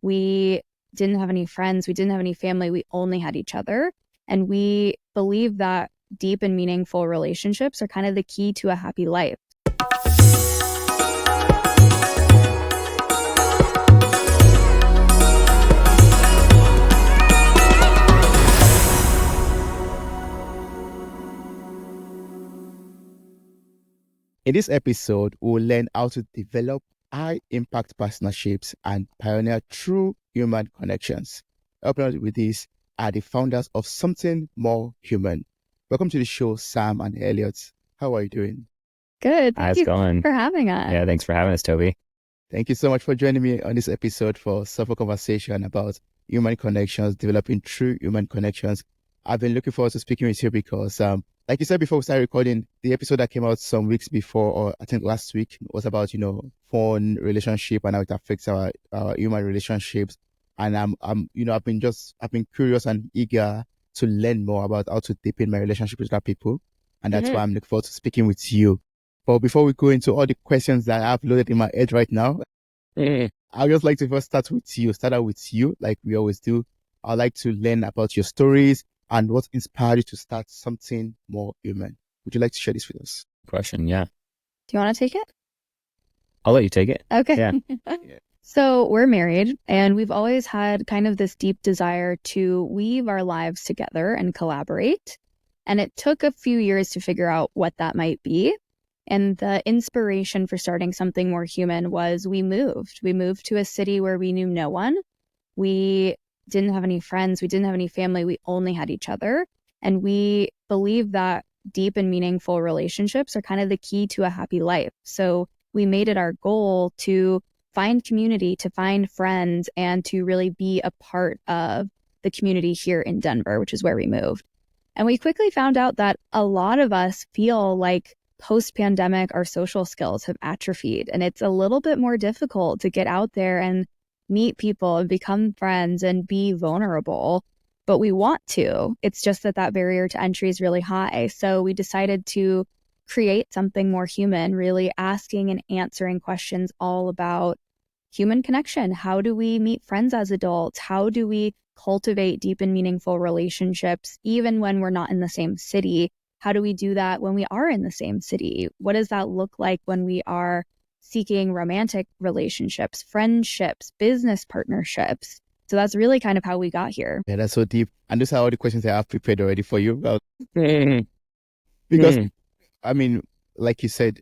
We didn't have any friends. We didn't have any family. We only had each other. And we believe that deep and meaningful relationships are kind of the key to a happy life. In this episode, we'll learn how to develop high-impact partnerships and pioneer true human connections. Helping us with this are the founders of Something More Human. Welcome to the show, Sam and Elliot. How are you doing? Good. How's Thank it going? you for having us. Yeah, thanks for having us, Toby. Thank you so much for joining me on this episode for Soulful Conversation about human connections, developing true human connections. I've been looking forward to speaking with you because, like you said before we started recording, the episode that came out some weeks before, or I think last week, was about, phone relationship and how it affects our human relationships. And I've been curious and eager to learn more about how to deepen my relationship with other people. And that's why I'm looking forward to speaking with you. But before we go into all the questions that I've loaded in my head right now, I'd just like to first start out with you, like we always do. I'd like to learn about your stories and what inspired you to start Something More Human. Would you like to share this with us? Question, yeah. Do you want to take it? I'll let you take it. Okay. Yeah. So we're married, and we've always had kind of this deep desire to weave our lives together and collaborate. And it took a few years to figure out what that might be. And the inspiration for starting Something More Human was we moved. We moved to a city where we knew no one. We didn't have any friends. We didn't have any family. We only had each other. And we believe that deep and meaningful relationships are kind of the key to a happy life. So we made it our goal to find community, to find friends, and to really be a part of the community here in Denver, which is where we moved. And we quickly found out that a lot of us feel like post-pandemic, our social skills have atrophied, and it's a little bit more difficult to get out there and meet people and become friends and be vulnerable. But we want to. It's just that barrier to entry is really high. So we decided to create something more human, really asking and answering questions all about human connection. How do we meet friends as adults? How do we cultivate deep and meaningful relationships, even when we're not in the same city? How do we do that when we are in the same city? What does that look like when we are seeking romantic relationships, friendships, business partnerships? So that's really kind of how we got here. Yeah, that's so deep. And those are all the questions I have prepared already for you. Because, I mean, like you said,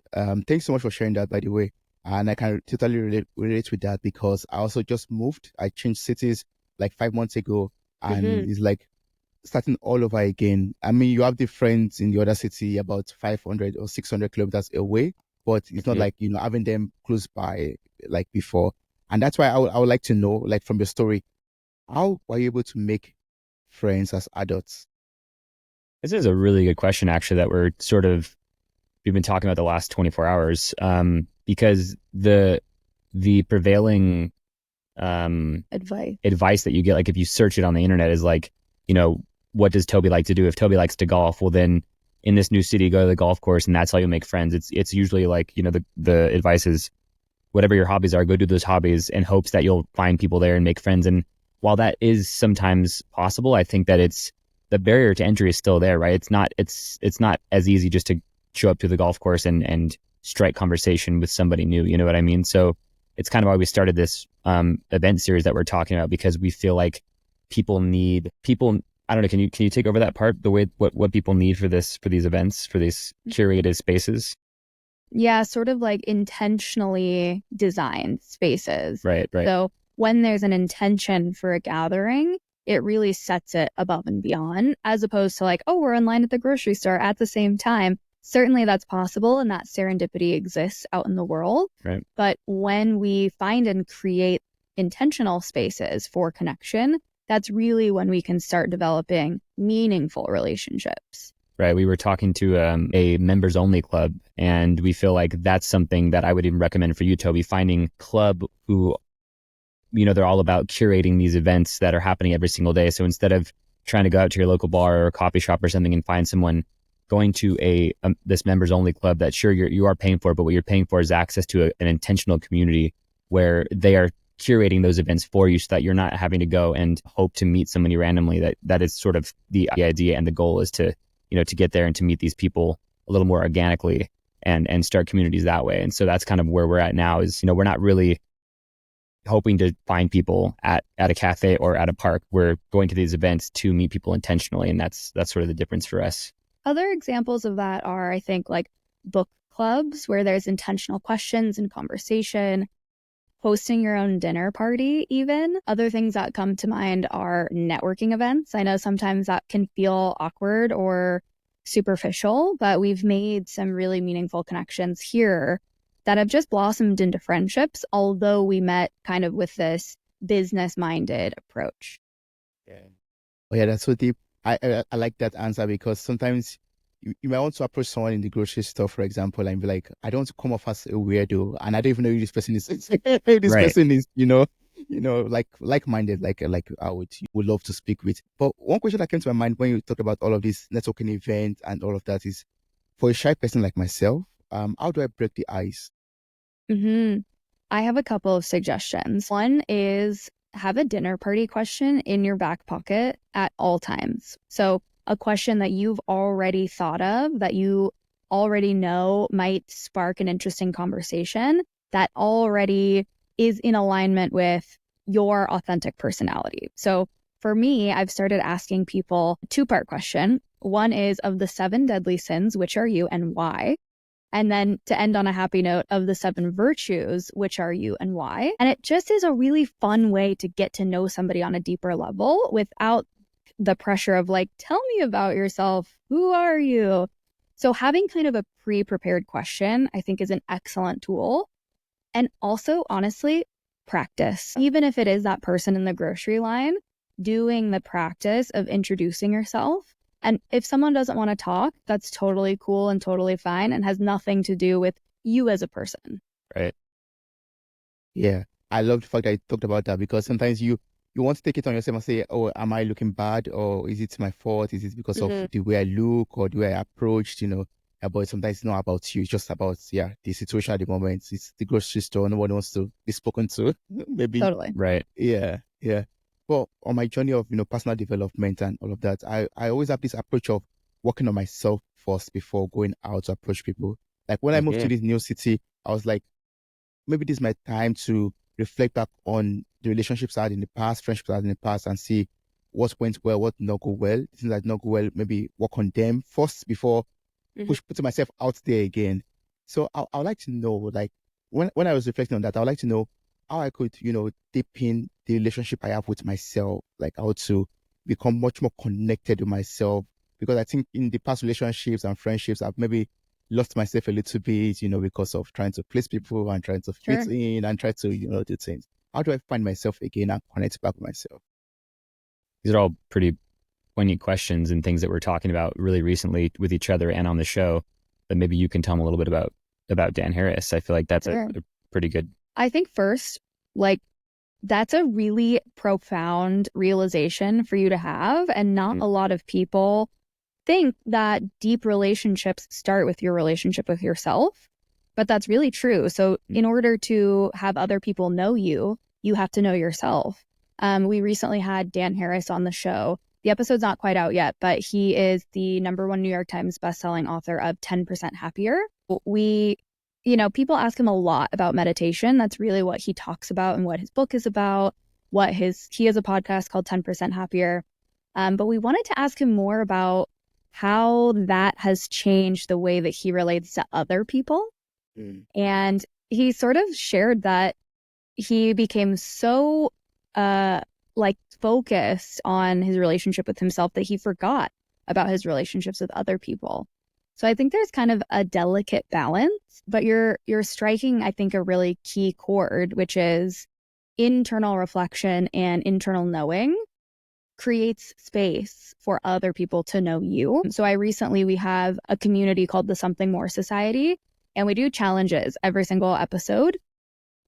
thanks so much for sharing that, by the way. And I can totally relate with that because I also just moved. I changed cities like 5 months ago, and it's like starting all over again. I mean, you have the friends in the other city about 500 or 600 kilometers away, but it's not like, having them close by like before. And that's why I would like to know, like from your story, how were you able to make friends as adults? This is a really good question, actually, that we've been talking about the last 24 hours, because the prevailing advice that you get, like if you search it on the internet, is like, what does Toby like to do? If Toby likes to golf, well then in this new city, go to the golf course and that's how you make friends. It's usually like, the advice is whatever your hobbies are, go do those hobbies in hopes that you'll find people there and make friends. And while that is sometimes possible, I think that the barrier to entry is still there, right? It's not as easy just to show up to the golf course and strike conversation with somebody new. You know what I mean? So it's kind of why we started this event series that we're talking about, because we feel like people. I don't know. Can you take over that part? The way what people need for these events, for these curated spaces. Yeah, sort of like intentionally designed spaces. Right. So when there's an intention for a gathering, it really sets it above and beyond, as opposed to like, oh, we're in line at the grocery store at the same time. Certainly that's possible, and that serendipity exists out in the world. Right. But when we find and create intentional spaces for connection, that's really when we can start developing meaningful relationships. Right. We were talking to a members only club, and we feel like that's something that I would even recommend for you, Toby, finding club who, they're all about curating these events that are happening every single day. So instead of trying to go out to your local bar or coffee shop or something and find someone, going to this members only club that sure you are paying for, but what you're paying for is access to an intentional community where they are curating those events for you so that you're not having to go and hope to meet somebody randomly. That is sort of the idea, and the goal is to, to get there and to meet these people a little more organically and start communities that way. And so that's kind of where we're at now is, we're not really hoping to find people at a cafe or at a park. We're going to these events to meet people intentionally. And that's sort of the difference for us. Other examples of that are, I think, like book clubs where there's intentional questions and conversation, hosting your own dinner party even. Other things that come to mind are networking events. I know sometimes that can feel awkward or superficial, but we've made some really meaningful connections here that have just blossomed into friendships, although we met kind of with this business-minded approach. Yeah. Oh yeah, that's so deep. I like that answer because sometimes you might want to approach someone in the grocery store, for example, and be like, I don't want to come off as a weirdo, and I don't even know who this person is. This Right. person is, like-minded, like I would love to speak with. But one question that came to my mind when you talked about all of these networking events and all of that is, for a shy person like myself, how do I break the ice? I have a couple of suggestions. One is have a dinner party question in your back pocket at all times. So a question that you've already thought of, that you already know might spark an interesting conversation, that already is in alignment with your authentic personality. So for me, I've started asking people a two-part question. One is, of the 7 deadly sins, which are you and why? And then to end on a happy note, of the 7 virtues, which are you and why? And it just is a really fun way to get to know somebody on a deeper level without the pressure of like, tell me about yourself. Who are you? So having kind of a pre-prepared question, I think, is an excellent tool. And also, honestly, practice. Even if it is that person in the grocery line, doing the practice of introducing yourself. And if someone doesn't want to talk, that's totally cool and totally fine and has nothing to do with you as a person. Right. Yeah, I love the fact that you talked about that because sometimes you want to take it on yourself and say, oh, am I looking bad, or is it my fault? Is it because of the way I look or the way I approached, but sometimes it's not about you. It's just about, the situation at the moment. It's the grocery store. No one wants to be spoken to. Maybe. Totally. Right. Yeah. Well, on my journey of, personal development and all of that, I always have this approach of working on myself first before going out to approach people. Like when I moved to this new city, I was like, maybe this is my time to reflect back on the relationships I had in the past, friendships I had in the past, and see what went well, what not go well. Things that not go well, maybe work on them first before putting myself out there again. So I would like to know, like, when I was reflecting on that, I would like to know how I could, deepen the relationship I have with myself, like how to become much more connected with myself. Because I think in the past relationships and friendships, I've maybe lost myself a little bit, because of trying to please people and trying to fit in and try to, do things. How do I find myself again and connect back with myself? These are all pretty poignant questions and things that we're talking about really recently with each other and on the show. But maybe you can tell them a little bit about Dan Harris. I feel like that's a pretty good. I think first, like, that's a really profound realization for you to have. And not a lot of people think that deep relationships start with your relationship with yourself, but that's really true. So in order to have other people know you, you have to know yourself. We recently had Dan Harris on the show. The episode's not quite out yet, but he is the #1 New York Times bestselling author of 10% Happier. People ask him a lot about meditation. That's really what he talks about and what his book is about. He has a podcast called 10% Happier. But we wanted to ask him more about how that has changed the way that he relates to other people. And he sort of shared that he became so focused on his relationship with himself that he forgot about his relationships with other people. So I think there's kind of a delicate balance, but you're striking, I think, a really key chord, which is internal reflection and internal knowing creates space for other people to know you. So we have a community called the Something More Society, and we do challenges every single episode.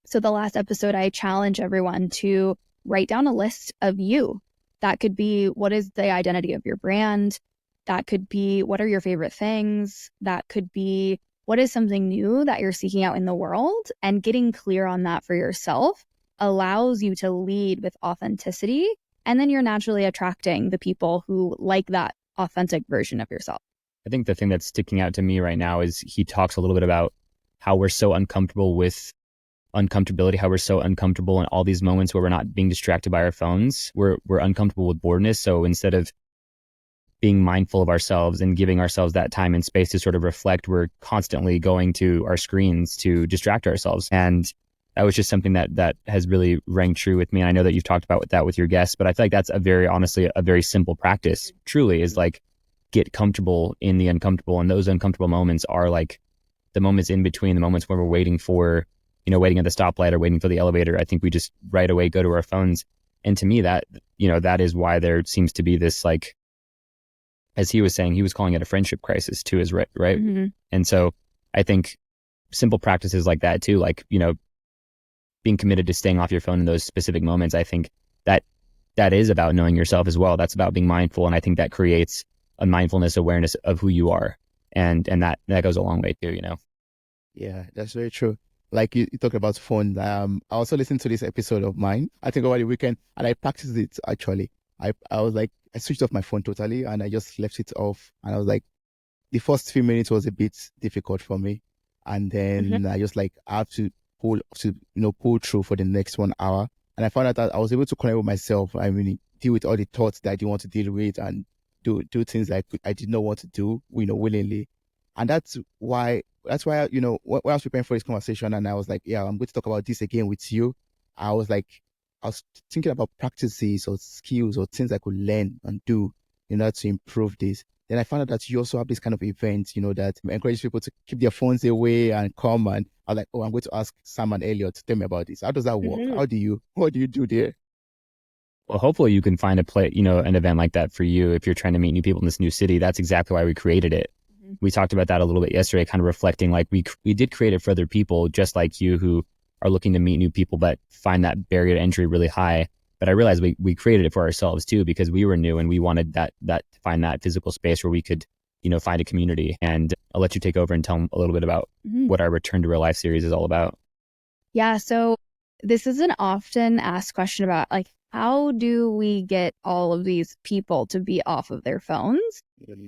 So the last episode, I challenge everyone to write down a list of you. That could be, what is the identity of your brand? That could be, what are your favorite things? That could be, what is something new that you're seeking out in the world? And getting clear on that for yourself allows you to lead with authenticity. And then you're naturally attracting the people who like that authentic version of yourself. I think the thing that's sticking out to me right now is he talks a little bit about how we're so uncomfortable with uncomfortability, how we're so uncomfortable in all these moments where we're not being distracted by our phones. We're uncomfortable with boredness. So instead of being mindful of ourselves and giving ourselves that time and space to sort of reflect, we're constantly going to our screens to distract ourselves. And that was just something that has really rang true with me. And I know that you've talked about that with your guests, but I feel like that's honestly a very simple practice, truly, is like get comfortable in the uncomfortable. And those uncomfortable moments are like the moments in between, the moments when we're waiting for, waiting at the stoplight or waiting for the elevator. I think we just right away go to our phones. And to me, that is why there seems to be this, like, as he was saying, he was calling it a friendship crisis too, is right. Mm-hmm. And so I think simple practices like that too, like, being committed to staying off your phone in those specific moments, I think that is about knowing yourself as well. That's about being mindful. And I think that creates a mindfulness awareness of who you are. And that goes a long way too, Yeah, that's very true. Like you talk about phone. I also listened to this episode of mine, I think over the weekend, and I practiced it actually. I was like, I switched off my phone totally and I just left it off. And I was like, the first few minutes was a bit difficult for me. And then I just like, I have to pull through for the next 1 hour. And I found out that I was able to connect with myself. I mean, deal with all the thoughts that I didn't want to deal with and do things like I did not want to do, willingly. And that's why, when I was preparing for this conversation and I was like, yeah, I'm going to talk about this again with you. I was thinking about practices or skills or things I could learn and do in order to improve this. Then I found out that you also have this kind of event, that encourage people to keep their phones away and come. And I was like, oh, I'm going to ask Sam and Elliot to tell me about this. How does that work? What do you do there? Well, hopefully you can find an event like that for you if you're trying to meet new people in this new city. That's exactly why we created it. We talked about that a little bit yesterday, kind of reflecting like we did create it for other people just like you who are looking to meet new people, but find that barrier to entry really high. But I realized we created it for ourselves too, because we were new and we wanted that to find that physical space where we could, find a community. And I'll let you take over and tell them a little bit about what our Return to Real Life series is all about. Yeah. So this is an often asked question about like, how do we get all of these people to be off of their phones?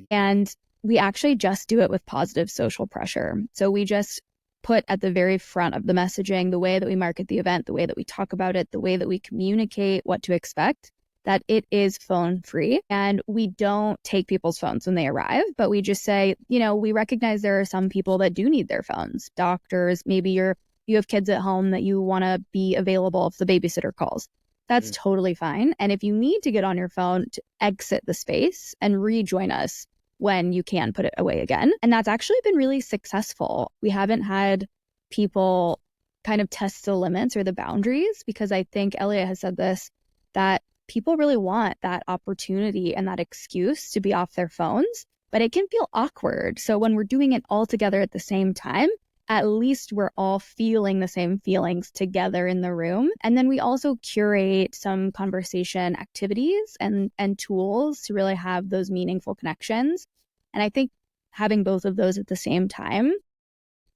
And we actually just do it with positive social pressure. So we just put at the very front of the messaging, the way that we market the event, the way that we talk about it, the way that we communicate what to expect, that it is phone free. And we don't take people's phones when they arrive, but we just say, we recognize there are some people that do need their phones. Doctors, maybe you have kids at home that you want to be available if the babysitter calls. That's totally fine. And if you need to get on your phone, to exit the space and rejoin us when you can put it away again. And that's actually been really successful. We haven't had people kind of test the limits or the boundaries, because I think Elliot has said this, that people really want that opportunity and that excuse to be off their phones, but it can feel awkward. So when we're doing it all together at the same time, at least we're all feeling the same feelings together in the room. And then we also curate some conversation activities and tools to really have those meaningful connections. And I think having both of those at the same time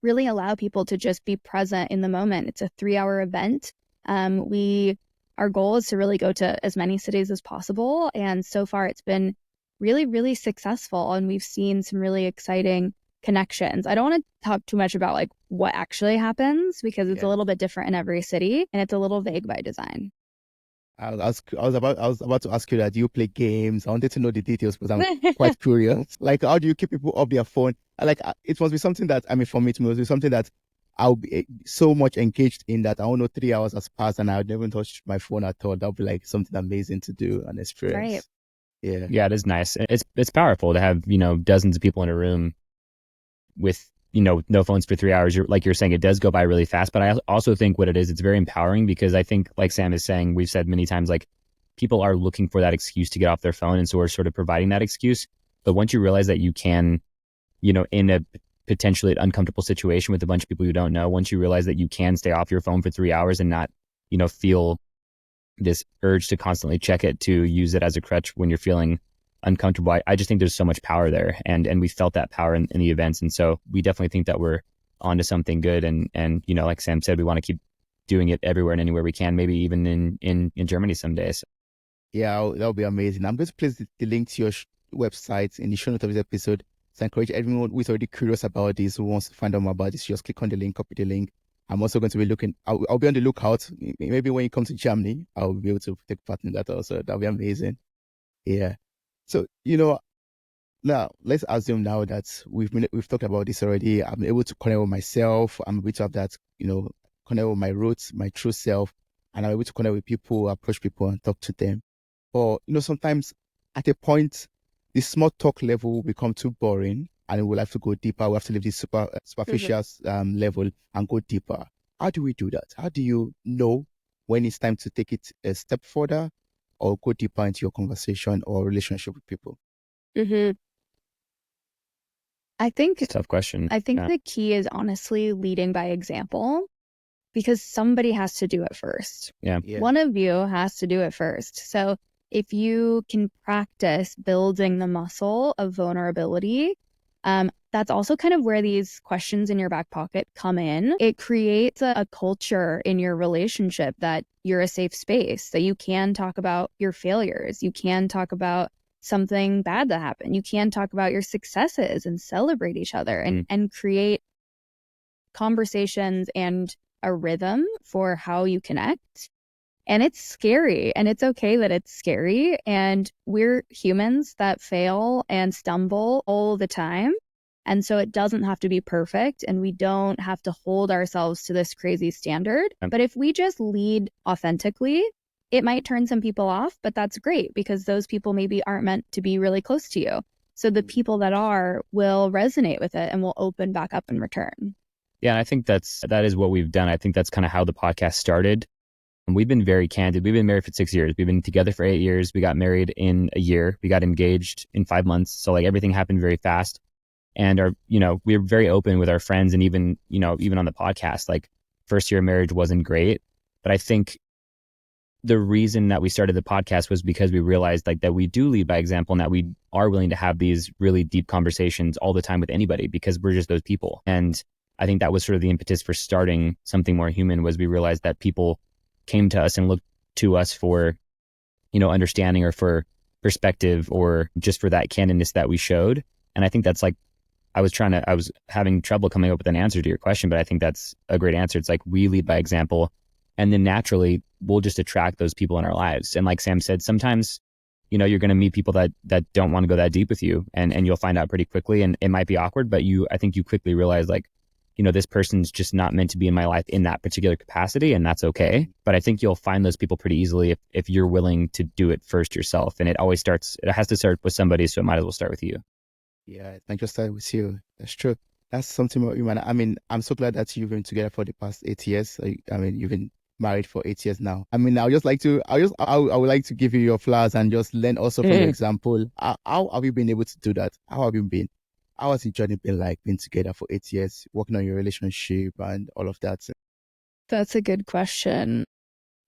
really allow people to just be present in the moment. It's a 3-hour event. Our goal is to really go to as many cities as possible. And so far it's been really, really successful. And we've seen some really exciting connections. I don't want to talk too much about like what actually happens, because it's a little bit different in every city and it's a little vague by design. I was about to ask you that. Do you play games? I wanted to know the details because I'm quite curious. Like, how do you keep people off their phone? Like, it must be something that, for me, it must be something that I'll be so much engaged in that I don't know 3 hours has passed and I would never touch my phone at all. That would be like something amazing to do and experience. Right. Yeah, it is nice. It's powerful to have, dozens of people in a room with, no phones for 3 hours. You're saying, it does go by really fast. But I also think what it is, it's very empowering, because I think, like Sam is saying, we've said many times, like, people are looking for that excuse to get off their phone. And so we're sort of providing that excuse. But once you realize that you can, in a potentially uncomfortable situation with a bunch of people you don't know, once you realize that you can stay off your phone for 3 hours and not, feel this urge to constantly check it, to use it as a crutch when you're feeling uncomfortable, I just think there's so much power there, and we felt that power in the events. And so we definitely think that we're onto something good. And like Sam said, we want to keep doing it everywhere and anywhere we can, maybe even in Germany someday. So, Yeah, that'll be amazing. I'm going to place the link to your website in the show notes of this episode. So I encourage everyone who's already curious about this, who wants to find out more about this, just click on the link, copy the link. I'm also going to be looking, I'll be on the lookout. Maybe when you come to Germany, I'll be able to take part in that also. That'll be amazing. Yeah. So, now let's assume now that we've talked about this already. I'm able to connect with myself. I'm able to have that, connect with my roots, my true self, and I'm able to connect with people, approach people and talk to them. Or, sometimes at a point, the small talk level will become too boring and we'll have to go deeper. We have to leave this superficial level and go deeper. How do we do that? How do you know when it's time to take it a step further or go deeper into your conversation or relationship with people? Mm-hmm. I think tough question. the key is honestly leading by example, because somebody has to do it first. Yeah. One of you has to do it first. So if you can practice building the muscle of vulnerability, that's also kind of where these questions in your back pocket come in. It creates a culture in your relationship that you're a safe space, that you can talk about your failures. You can talk about something bad that happened. You can talk about your successes and celebrate each other and create conversations and a rhythm for how you connect. And it's scary, and it's okay that it's scary. And we're humans that fail and stumble all the time. And so it doesn't have to be perfect, and we don't have to hold ourselves to this crazy standard. But if we just lead authentically, it might turn some people off, but that's great because those people maybe aren't meant to be really close to you. So the people that are will resonate with it and will open back up in return. Yeah, I think that is what we've done. I think that's kind of how the podcast started. And we've been very candid. We've been married for 6 years. We've been together for 8 years. We got married in a year. We got engaged in 5 months. So like everything happened very fast. And we were very open with our friends, and even on the podcast, like first year of marriage wasn't great. But I think the reason that we started the podcast was because we realized like that we do lead by example, and that we are willing to have these really deep conversations all the time with anybody because we're just those people. And I think that was sort of the impetus for starting Something More Human, was we realized that people came to us and looked to us for, understanding or for perspective or just for that candidness that we showed. And I think that's like, I was having trouble coming up with an answer to your question, but I think that's a great answer. It's like we lead by example, and then naturally we'll just attract those people in our lives. And like Sam said, sometimes, you're going to meet people that don't want to go that deep with you, and you'll find out pretty quickly, and it might be awkward, but I think you quickly realize like, this person's just not meant to be in my life in that particular capacity, and that's okay. But I think you'll find those people pretty easily if you're willing to do it first yourself. And it has to start with somebody, so it might as well start with you. Yeah, it might just start with you. That's true. That's Something More Human. I mean, I'm so glad that you've been together for the past 8 years. You've been married for 8 years now. I mean, I would like to give you your flowers and just learn also from your example. How have you been able to do that? How have you been? How has your journey been like, being together for 8 years, working on your relationship and all of that? That's a good question.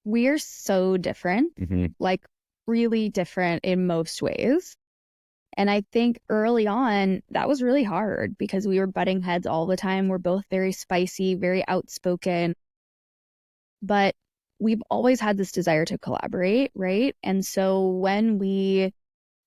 We're so different, like really different in most ways. And I think early on, that was really hard because we were butting heads all the time. We're both very spicy, very outspoken. But we've always had this desire to collaborate, right? And so when we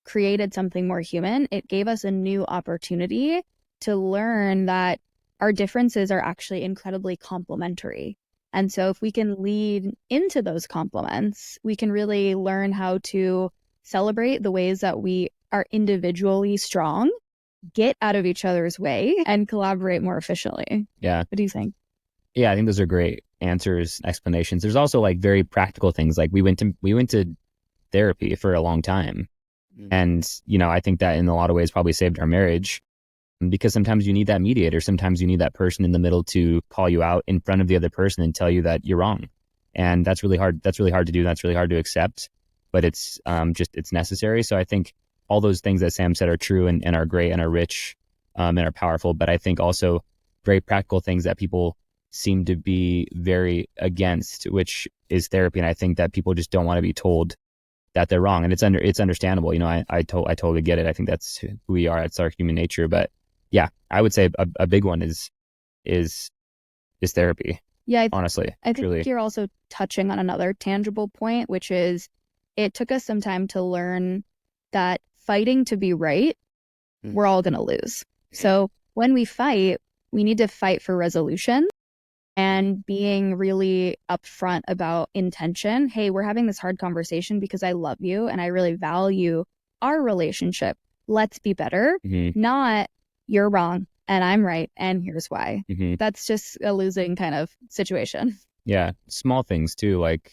created Something More Human, it gave us a new opportunity to learn that our differences are actually incredibly complementary. And so if we can lead into those complements, we can really learn how to celebrate the ways that we are individually strong, get out of each other's way, and collaborate more efficiently. Yeah. What do you think? Yeah, I think those are great answers, explanations. There's also like very practical things. Like we went to therapy for a long time. And, I think that in a lot of ways probably saved our marriage, because sometimes you need that mediator. Sometimes you need that person in the middle to call you out in front of the other person and tell you that you're wrong. And that's really hard. That's really hard to do. That's really hard to accept, but it's necessary. So I think all those things that Sam said are true and are great and are rich and are powerful. But I think also very practical things that people seem to be very against, which is therapy. And I think that people just don't want to be told that they're wrong, and it's understandable. I totally get it. I think that's who we are. It's our human nature. But yeah, I would say a big one is therapy. Yeah, honestly, I think truly. you're also touching on another tangible point, which is it took us some time to learn that fighting to be right, we're all going to lose. So when we fight, we need to fight for resolution and being really upfront about intention. Hey, we're having this hard conversation because I love you and I really value our relationship. Let's be better. Not you're wrong and I'm right and here's why. That's just a losing kind of situation. Yeah, small things too, like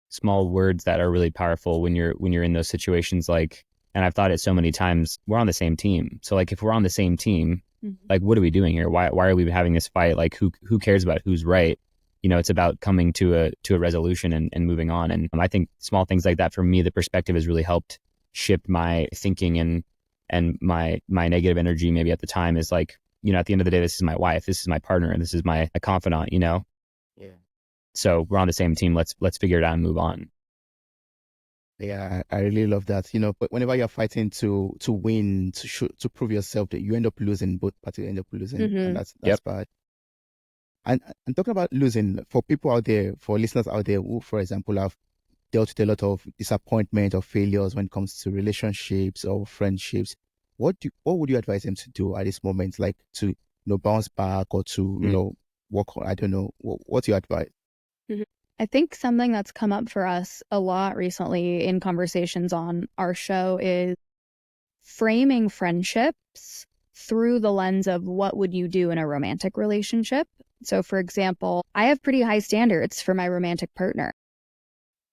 small words that are really powerful when you're in those situations. Like, and I've thought it so many times, we're on the same team. So like if we're on the same team, like what are we doing here? Why are we having this fight? Like who cares about who's right? You know, it's about coming to a resolution and moving on. And I think small things like that, for me, the perspective has really helped shift my thinking and my negative energy maybe at the time is like, you know, at the end of the day, this is my wife, this is my partner, and this is my confidant, you know? Yeah. So we're on the same team. Let's figure it out and move on. Yeah, I really love that. You know, but whenever you're fighting to win, to prove yourself, that you end up losing, both parties end up losing, and that's Yep. bad. And talking about losing, for people out there, for listeners out there who, for example, have dealt with a lot of disappointment or failures when it comes to relationships or friendships, what would you advise them to do at this moment, like to bounce back or to work on? I don't know. What's your advice? I think something that's come up for us a lot recently in conversations on our show is framing friendships through the lens of what would you do in a romantic relationship. So, for example, I have pretty high standards for my romantic partner.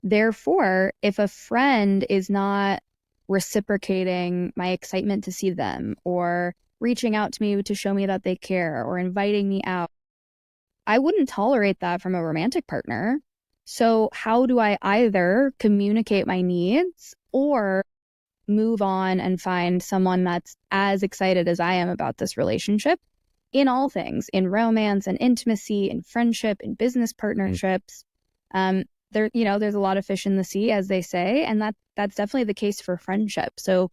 Therefore, if a friend is not reciprocating my excitement to see them or reaching out to me to show me that they care or inviting me out, I wouldn't tolerate that from a romantic partner. So how do I either communicate my needs or move on and find someone that's as excited as I am about this relationship in all things, in romance and intimacy, in friendship, in business partnerships? There's a lot of fish in the sea, as they say, and that's definitely the case for friendship. So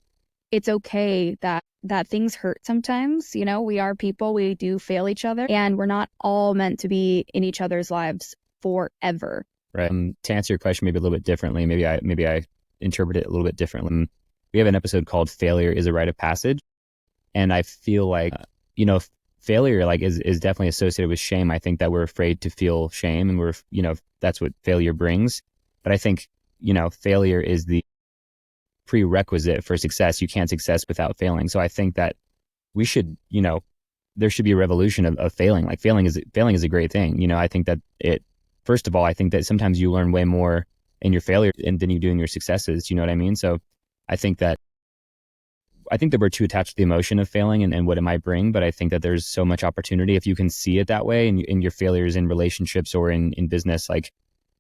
it's okay that things hurt sometimes. You know, we are people, we do fail each other, and we're not all meant to be in each other's lives forever. Right. To answer your question maybe a little bit differently, maybe I interpret it a little bit differently. We have an episode called "Failure is a Rite of Passage," and I feel like failure like is definitely associated with shame. I think that we're afraid to feel shame, and that's what failure brings. But I think failure is the prerequisite for success. You can't success without failing. So I think that we should, there should be a revolution of failing. Like failing is a great thing. I think that first of all, I think that sometimes you learn way more in your failure than you do in your successes. You know what I mean? So I think that we're too attached to the emotion of failing and what it might bring. But I think that there's so much opportunity if you can see it that way in your failures in relationships or in business. Like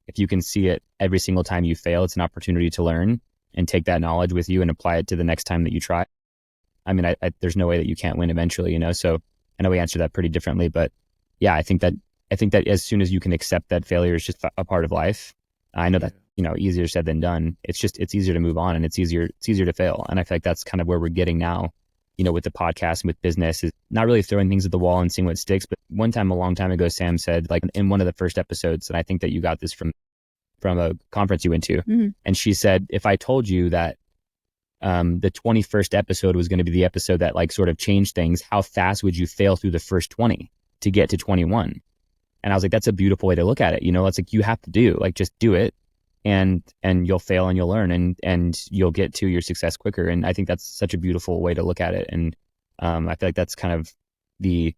if you can see it every single time you fail, it's an opportunity to learn and take that knowledge with you and apply it to the next time that you try. I mean, there's no way that you can't win eventually, So I know we answered that pretty differently, but yeah, I think that as soon as you can accept that failure is just a part of life, I know that, easier said than done. It's easier to move on and it's easier to fail. And I feel like that's kind of where we're getting now, with the podcast and with business, is not really throwing things at the wall and seeing what sticks. But one time, a long time ago, Sam said, like in one of the first episodes, and I think that you got this from a conference you went to. And she said, if I told you that the 21st episode was going to be the episode that like sort of changed things, how fast would you fail through the first 20 to get to 21? And I was like, that's a beautiful way to look at it. It's like you have to just do it and you'll fail and you'll learn and you'll get to your success quicker. And I think that's such a beautiful way to look at it. And I feel like that's kind of the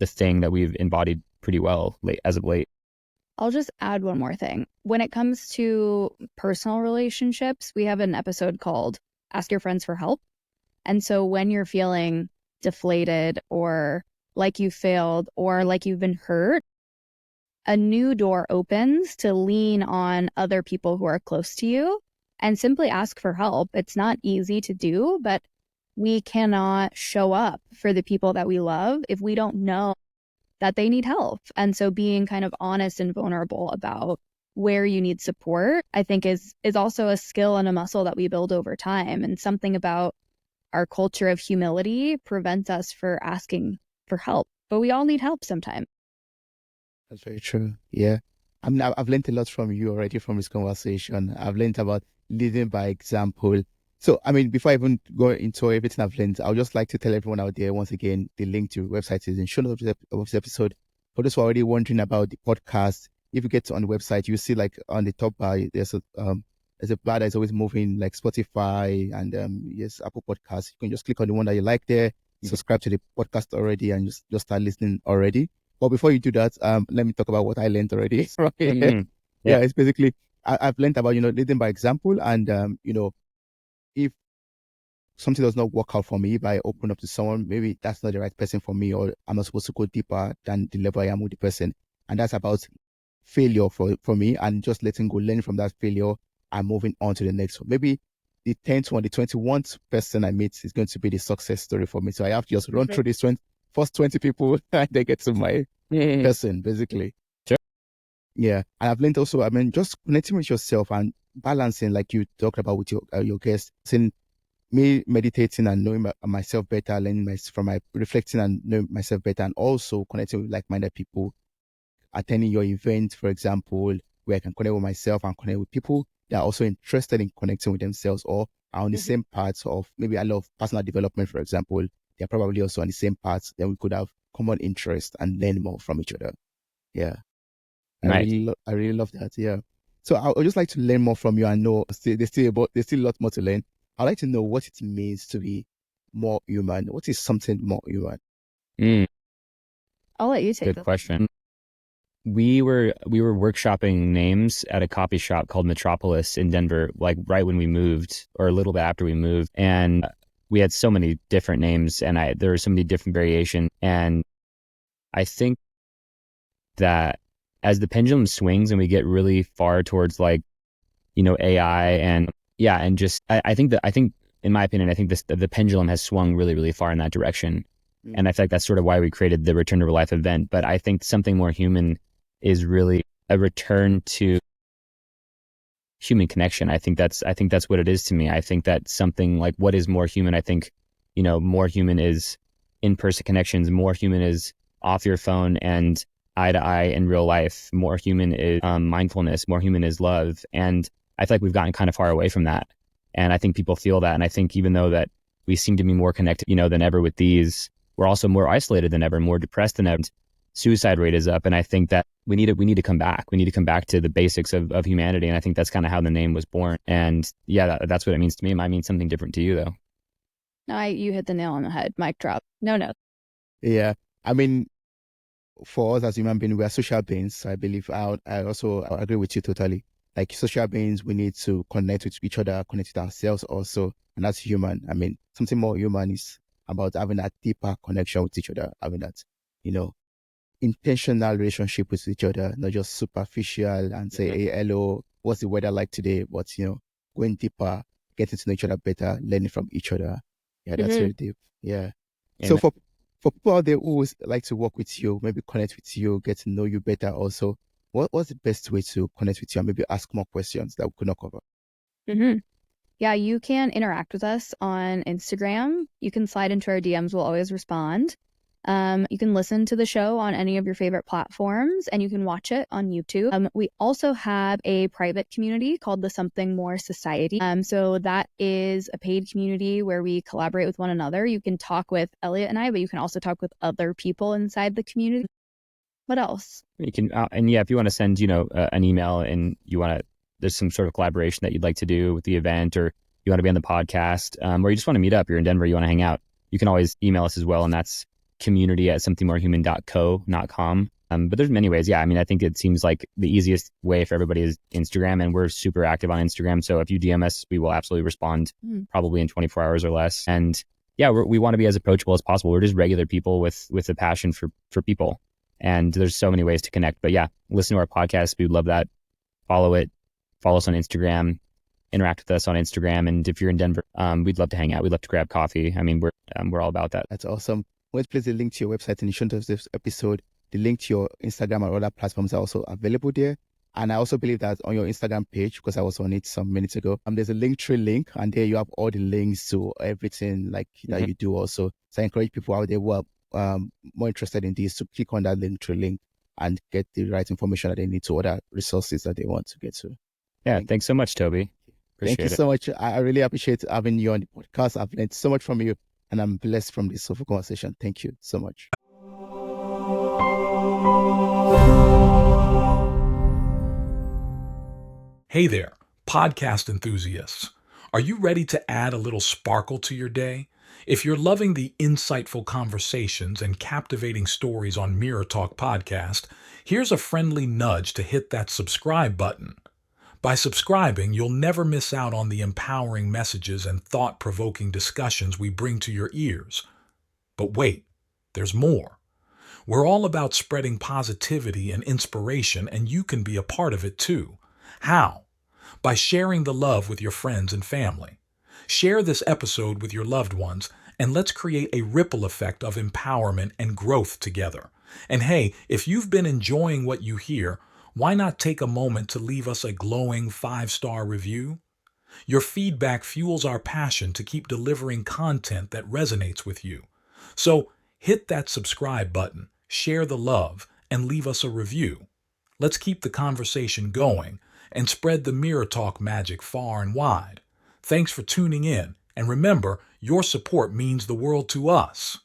thing that we've embodied pretty well as of late. I'll just add one more thing. When it comes to personal relationships, we have an episode called Ask Your Friends for Help. And so when you're feeling deflated or like you failed or like you've been hurt, a new door opens to lean on other people who are close to you and simply ask for help. It's not easy to do, but we cannot show up for the people that we love if we don't know that they need help. And so being kind of honest and vulnerable about where you need support, I think is also a skill and a muscle that we build over time. And something about our culture of humility prevents us for asking for help. But we all need help sometimes. That's very true. Yeah. I mean, I've learned a lot from you already from this conversation. I've learned about leading by example. So, I mean, before I even go into everything I've learned, I would just like to tell everyone out there once again, the link to website is in show notes of this episode. For those who are already wondering about the podcast, if you get on the website, you see like on the top bar, there's a bar that's always moving like Spotify and yes, Apple Podcasts. You can just click on the one that you like there, subscribe to the podcast already, and just start listening already. But before you do that, let me talk about what I learned already. Right? Mm-hmm. Yeah, it's basically I've learned about leading by example, and if something does not work out for me, if I open up to someone, maybe that's not the right person for me, or I'm not supposed to go deeper than the level I am with the person, and that's about failure for me, and just letting go, learning from that failure, and moving on to the next one. Maybe the 10th one, the 21st person I meet is going to be the success story for me. So I have to just run through this first 20 people and they get to my person, basically. Sure. Yeah. And I've learned also, I mean, just connecting with yourself and balancing, like you talked about with your guests, saying me meditating and knowing myself better, learning from my reflecting and knowing myself better, and also connecting with like-minded people, attending your event, for example, where I can connect with myself and connect with people that are also interested in connecting with themselves or are on the same parts of, maybe I love personal development, for example. They're probably also on the same paths. Then we could have common interest and learn more from each other. Yeah. Nice. I really love that. Yeah. So I would just like to learn more from you and know there's still a lot more to learn. I'd like to know what it means to be more human. What is something more human? I'll let you take Good question. We were workshopping names at a coffee shop called Metropolis in Denver, like right when we moved or a little bit after we moved. And we had so many different names and there were so many different variations. And I think that as the pendulum swings and we get really far towards like, AI and just, I think in my opinion, I think the pendulum has swung really, really far in that direction. And I feel like that's sort of why we created the Return to Real Life event. But I think something more human is really a return to human connection. I think that's what it is to me. I think that something like what is more human, I think, more human is in-person connections. More human is off your phone and eye to eye in real life. More human is mindfulness. More human is love. And I feel like we've gotten kind of far away from that. And I think people feel that. And I think even though that we seem to be more connected, than ever with these, we're also more isolated than ever, more depressed than ever. Suicide rate is up. And I think that we need to come back. We need to come back to the basics of humanity. And I think that's kind of how the name was born. And yeah, that's what it means to me. It might mean something different to you though. No, you hit the nail on the head. Mic drop. No. Yeah. I mean, for us as human beings, we are social beings. So I believe I also agree with you totally. Like social beings, we need to connect with each other, connect with ourselves also. And that's human. I mean, something more human is about having that deeper connection with each other, having that, intentional relationship with each other, not just superficial and say, hey, hello, what's the weather like today? But, going deeper, getting to know each other better, learning from each other. Yeah, that's very deep. Yeah. So for people out there who always like to work with you, maybe connect with you, get to know you better also, what's the best way to connect with you and maybe ask more questions that we could not cover? Yeah, you can interact with us on Instagram. You can slide into our DMs. We'll always respond. You can listen to the show on any of your favorite platforms, and you can watch it on YouTube. We also have a private community called the Something More Society. So that is a paid community where we collaborate with one another. You can talk with Elliot and I, but you can also talk with other people inside the community. What else? You can, and yeah, if you want to send, an email and there's some sort of collaboration that you'd like to do with the event, or you want to be on the podcast, or you just want to meet up, you're in Denver, you want to hang out, you can always email us as well. And that's community@somethingmorehuman.co.com. But there's many ways. Yeah. I mean, I think it seems like the easiest way for everybody is Instagram, and we're super active on Instagram. So if you DM us, we will absolutely respond probably in 24 hours or less. And yeah, we want to be as approachable as possible. We're just regular people with a passion for people. And there's so many ways to connect. But yeah, listen to our podcast. We'd love that. Follow it. Follow us on Instagram. Interact with us on Instagram. And if you're in Denver, we'd love to hang out. We'd love to grab coffee. I mean, we're all about that. That's awesome. Let's place the link to your website in the show notes of this episode. The link to your Instagram and other platforms are also available there. And I also believe that on your Instagram page, because I was on it some minutes ago, there's a Linktree link, and there you have all the links to everything like that you do also. So I encourage people out there who are more interested in this to click on that Linktree link and get the right information that they need to other resources that they want to get to. Yeah, thanks so much, Toby. Thank you so much. I really appreciate having you on the podcast. I've learned so much from you, and I'm blessed from this Soulful Conversation. Thank you so much. Hey there, podcast enthusiasts. Are you ready to add a little sparkle to your day? If you're loving the insightful conversations and captivating stories on Mirror Talk podcast, here's a friendly nudge to hit that subscribe button. By subscribing, you'll never miss out on the empowering messages and thought-provoking discussions we bring to your ears. But wait, there's more. We're all about spreading positivity and inspiration, and you can be a part of it too. How? By sharing the love with your friends and family. Share this episode with your loved ones, and let's create a ripple effect of empowerment and growth together. And hey, if you've been enjoying what you hear, why not take a moment to leave us a glowing 5-star review? Your feedback fuels our passion to keep delivering content that resonates with you. So hit that subscribe button, share the love, and leave us a review. Let's keep the conversation going and spread the Mirror Talk magic far and wide. Thanks for tuning in, and remember, your support means the world to us.